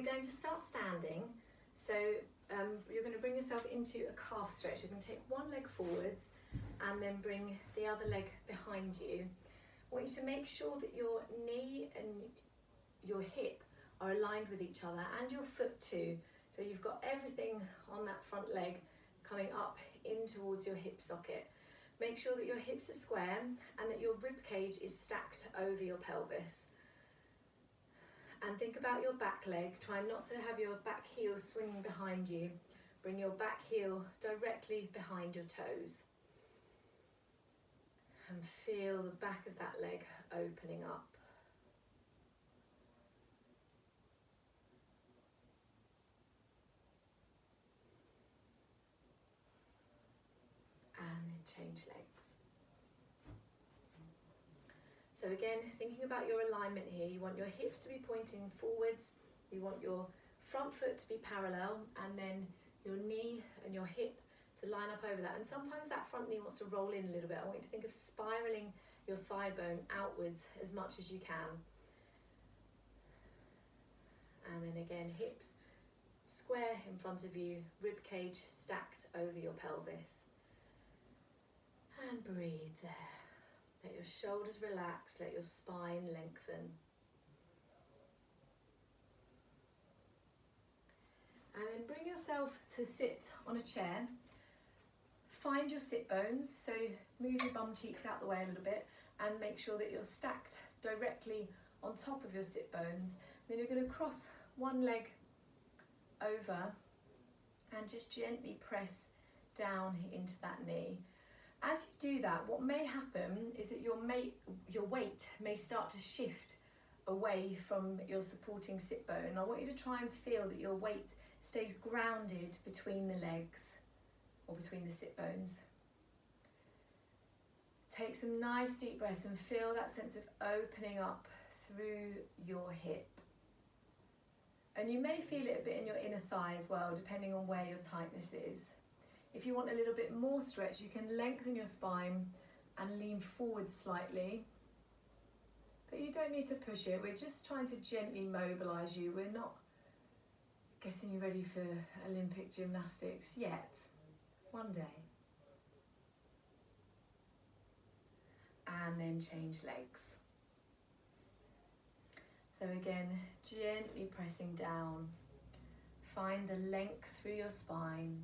going to start standing. So you're going to bring yourself into a calf stretch. You're going to take one leg forwards and then bring the other leg behind you. I want you to make sure that your knee and your hip are aligned with each other, and your foot too. So you've got everything on that front leg coming up in towards your hip socket. Make sure that your hips are square and that your rib cage is stacked over your pelvis. And think about your back leg. Try not to have your back heel swinging behind you. Bring your back heel directly behind your toes. And feel the back of that leg opening up. And then change legs. So again, thinking about your alignment here, you want your hips to be pointing forwards, you want your front foot to be parallel, and then your knee and your hip to line up over that. And sometimes that front knee wants to roll in a little bit. I want you to think of spiraling your thigh bone outwards as much as you can. And then again, hips square in front of you, rib cage stacked over your pelvis. And breathe there. Let your shoulders relax, let your spine lengthen. And then bring yourself to sit on a chair. Find your sit bones, so move your bum cheeks out the way a little bit and make sure that you're stacked directly on top of your sit bones. Then you're going to cross one leg over and just gently press down into that knee. As you do that, what may happen is that your weight may start to shift away from your supporting sit bone. I want you to try and feel that your weight stays grounded between the legs or between the sit bones. Take some nice deep breaths and feel that sense of opening up through your hip. And you may feel it a bit in your inner thigh as well, depending on where your tightness is. If you want a little bit more stretch, you can lengthen your spine and lean forward slightly. But you don't need to push it. We're just trying to gently mobilise you. We're not getting you ready for Olympic gymnastics yet. One day. And then change legs. So again, gently pressing down. Find the length through your spine.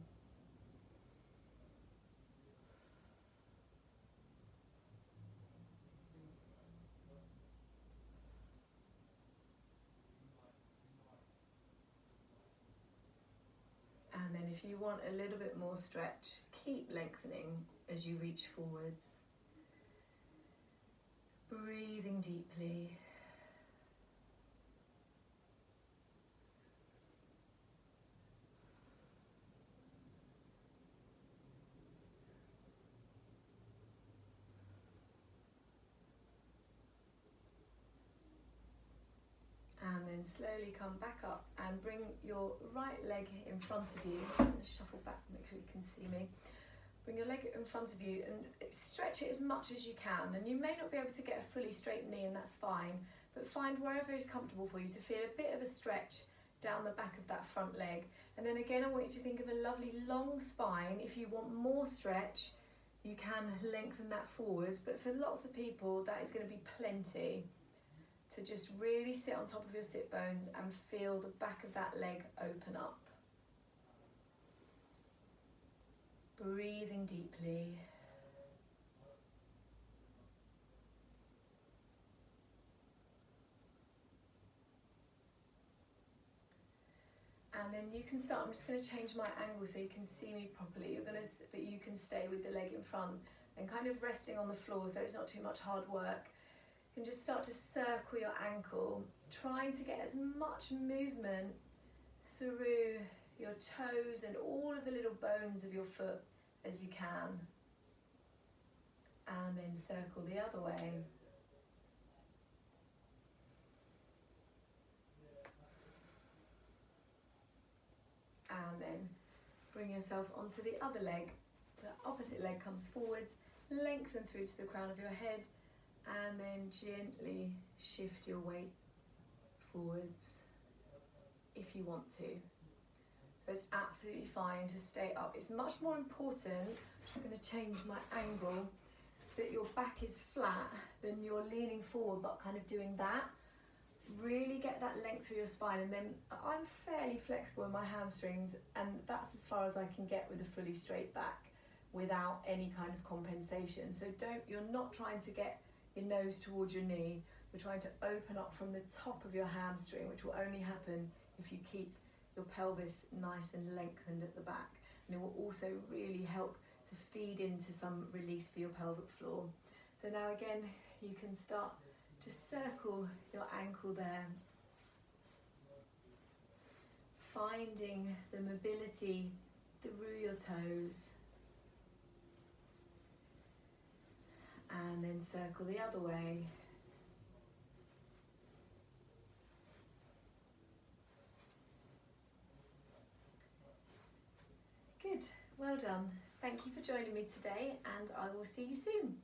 And then if you want a little bit more stretch, keep lengthening as you reach forwards. Breathing deeply. And then slowly come back up and bring your right leg in front of you. Just going to shuffle back, make sure you can see me. Bring your leg in front of you and stretch it as much as you can. And you may not be able to get a fully straight knee, and that's fine, but find wherever is comfortable for you to feel a bit of a stretch down the back of that front leg. And then again, I want you to think of a lovely long spine. If you want more stretch, you can lengthen that forwards, but for lots of people, that is going to be plenty. To just really sit on top of your sit bones and feel the back of that leg open up. Breathing deeply. And then you can start, I'm just going to change my angle so you can see me properly. But you can stay with the leg in front and kind of resting on the floor so it's not too much hard work. You can just start to circle your ankle, trying to get as much movement through your toes and all of the little bones of your foot as you can. And then circle the other way. And then bring yourself onto the other leg. The opposite leg comes forwards, lengthen through to the crown of your head, and then gently shift your weight forwards. if you want to. So it's absolutely fine to stay up. It's much more important, I'm just going to change my angle, that your back is flat than you're leaning forward but kind of doing that. Really get that length through your spine, and then I'm fairly flexible in my hamstrings, and that's as far as I can get with a fully straight back without any kind of compensation. So you're not trying to get your nose towards your knee, you're trying to open up from the top of your hamstring, which will only happen if you keep your pelvis nice and lengthened at the back. And it will also really help to feed into some release for your pelvic floor. So now again, you can start to circle your ankle there, finding the mobility through your toes, and then circle the other way. Good, well done. Thank you for joining me today, and I will see you soon.